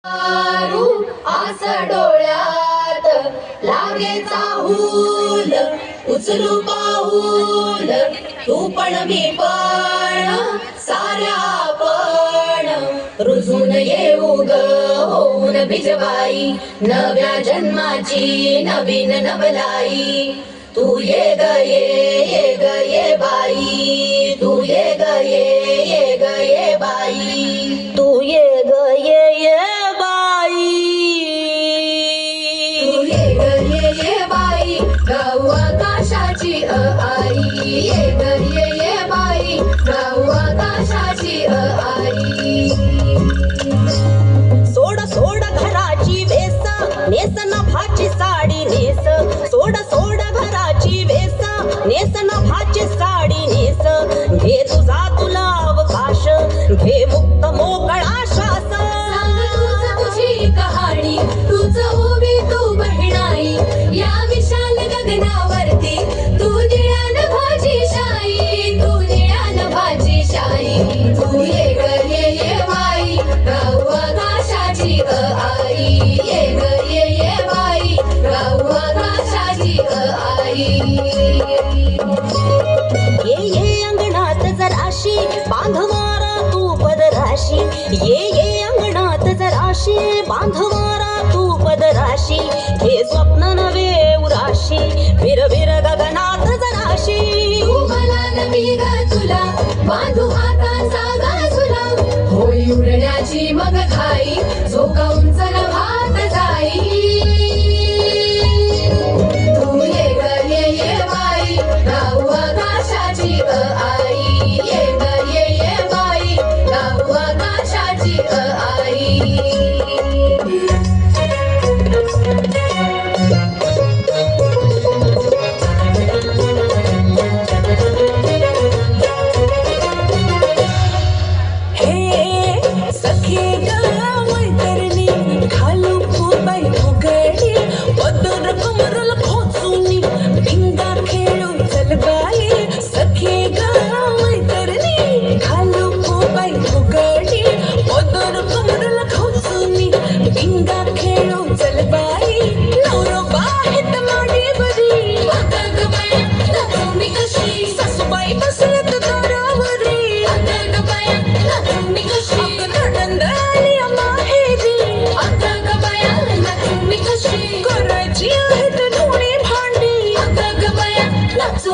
आस डोळ्यात लागे चाहूल, उचलू पाऊल तू पण मी पण साऱ्या आपण रुजून येऊ ग होऊन भिजवाई नव्या जन्माची नवीन नवलाई. तू ये ग ये ग ये बाई, तू ये ग ये ग ये बाई, तू ये ग ये बाई, तू ये ग ये बाई गाऊ आकाशाची आई. ये ग ये बाई गाऊ आकाशाची आई. सोड सोड घराची वेस, नेस नभाची साडी नेस. सोड सोड घराची वेस, नेस नभाची साडी नेस. घे तुझा तुला अवकाश, घे मुक्त मोकळा श्वास. सांग तूच तुझी कहाणी, तूच उभी तू बहिणाई या विशाल गगनावरती. तू निळ्यान भाजी शाई, तू निळ्यान भाजी शाई. तू ये ग ये बाई गाऊ आकाशाची आई. ये ग ये बाई गाऊ आकाशाची आई. ये अंगणात जराशी बांधवारा तू पदराशी. ये अंगणात जराशी बांधवारा तू पदराशी. हे स्वप्न नवे उराशी फिर फिर गगनात जराशी. तू मला न मी ग तुला बांधू हाताचा गाजुला. होई उडण्याची मग घाई झोका उंच भात जाई. तू ये ग ये बाई गाऊ आकाशाची आई. ये ग ये बाई गाऊ आकाशाची आई.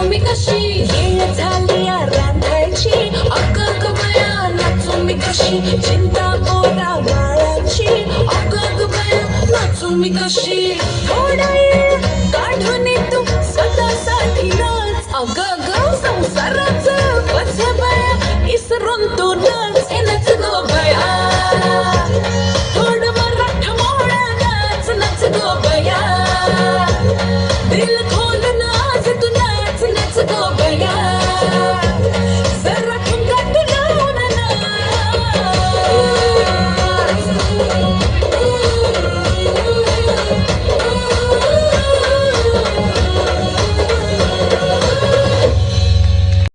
मी कशी येळ झाली रांधायची. अगं ग बया नाचू मी कशी चिंता पोरा बाळाची. अगं ग बया नाचू मी कशी. थोडा